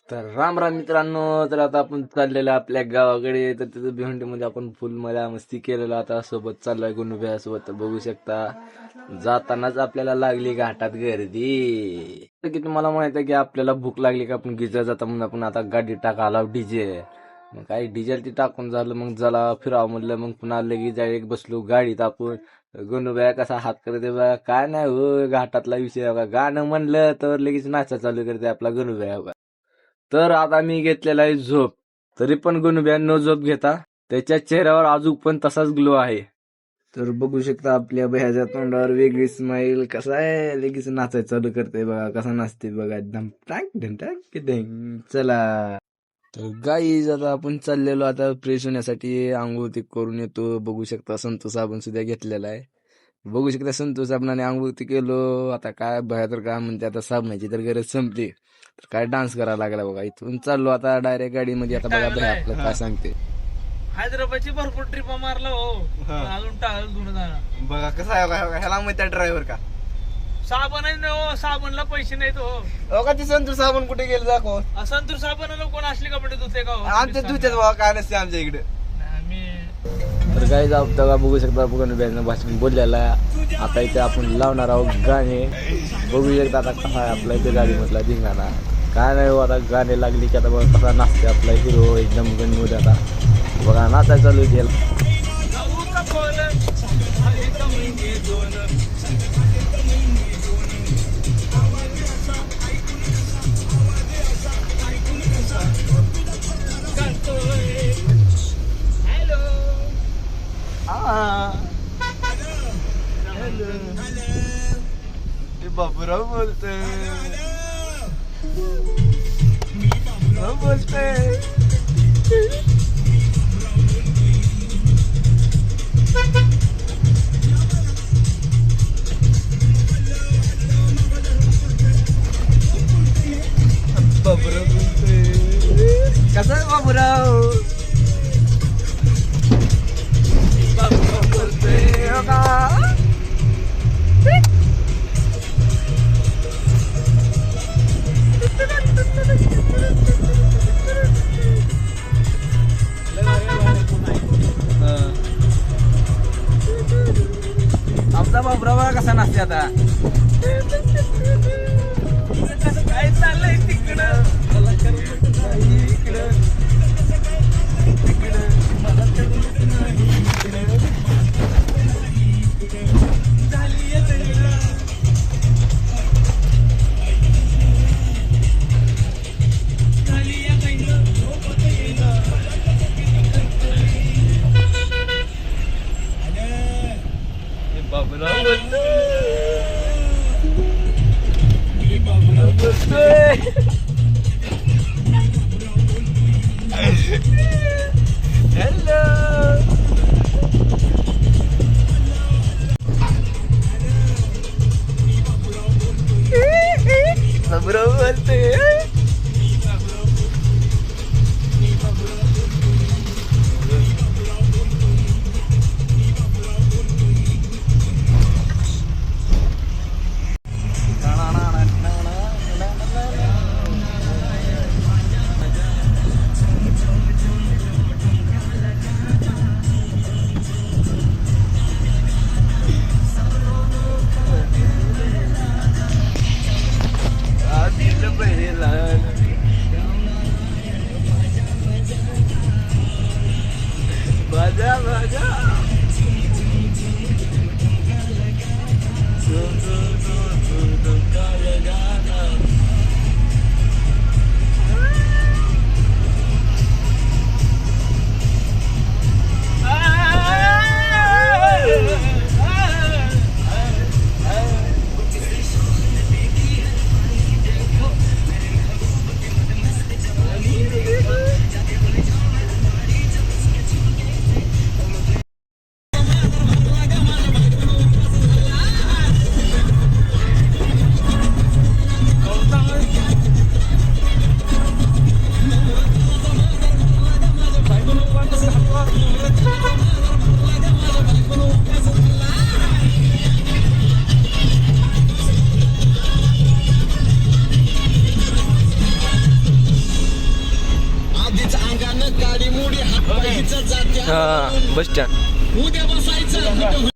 तर राम राम मित्रांनो. तर आता आपण चाललेलो आपल्या गावाकडे. तर तिथं भिवंडीमध्ये आपण फुल मजा मस्ती केलेला. आता सोबत चाललोय गुणुभ्या सोबत. तर बघू शकता जातानाच आपल्याला लागली घाटात गर्दी. तर की तुम्हाला माहित आहे की आपल्याला भूक लागली की आपण गिजर जाता म्हणून आपण आता गाडी टाकायला डीजे. मग काही डिझेल ती टाकून झालं मग जला फिरावं म्हणलं. मग पुन्हा लगेच एक बसलो गाडीत आपण. गुणुभ्या कसा हात करते बघा. काय नाही हो घाटातला विषय बघा. गाणं म्हणलं तर लगेच नाचा चालू करते आपला गुणुभ्या बघा. तर आता मी घेतलेला आहे झोप. तरी पण गुणुभ्या न झोप घेता त्याच्या चेहऱ्यावर अजून पण तसाच ग्लो आहे. तर बघू शकता आपल्या भयाच्या तोंडावर वेगळी स्माईल. कसा आहे लगेच नाचायला चालू करते बघा. कसा नाचते बघा. एकदम टाक ढिंग टाक ढिंग. चला तर गाईज आता आपण चाललेलो आता फ्रेश होण्यासाठी. आंघोळ ते करून येतो. बघू शकता संतोष साबण सुद्धा घेतलेला आहे. बघू शकता संतोष साबणाने आंघोळ ते केलो. आता काय भया तर काय म्हणते आता साबणाची तर गरज संपली. तर काय डान्स करायला लागला बघा. इथून चाललो आता डायरेक्ट गाडीमध्ये. आता बघा भया आपलं काय सांगते. हैदराबादची भरपूर ट्रिप मारला हो. अजून टाळ धुणं जाणार बघा कसा आहे बघा. ह्याला माहिती आहे ड्रायव्हर का. साबण आहे ना हो, साबणला पैसे नाहीत हो. का ती संतोष साबण कुठे गेलं दाखव. संतूर साबणाला कोण असले कपडे धुते का हो? आमच्या धुत्यात बघा काय नसते आमच्या इकडे. आम्ही तर काय जाऊ बघा. बघू शकता बघून भाषण बोललेला. आता इथे आपण लावणार आहोत गाणे. बघू शकता आता कसा आहे आपला इथे गाडीमधला धिंगाणा. काय नाही हो आता गाणे लागली की आता बघा कसा नाचते आपला हिरो एकदम गणमध्ये. आता बघा नाचायला चालू केलं. बाबूराव बोलतोय. बोलतोय बाबूराव बोलतोय. कसा आहे बाबूराव. बाबूराव बोलतोय हो का. आमचा बाबराव कसा नाचते आता. काय चाललंय तिकडं इकडं बस स्टँड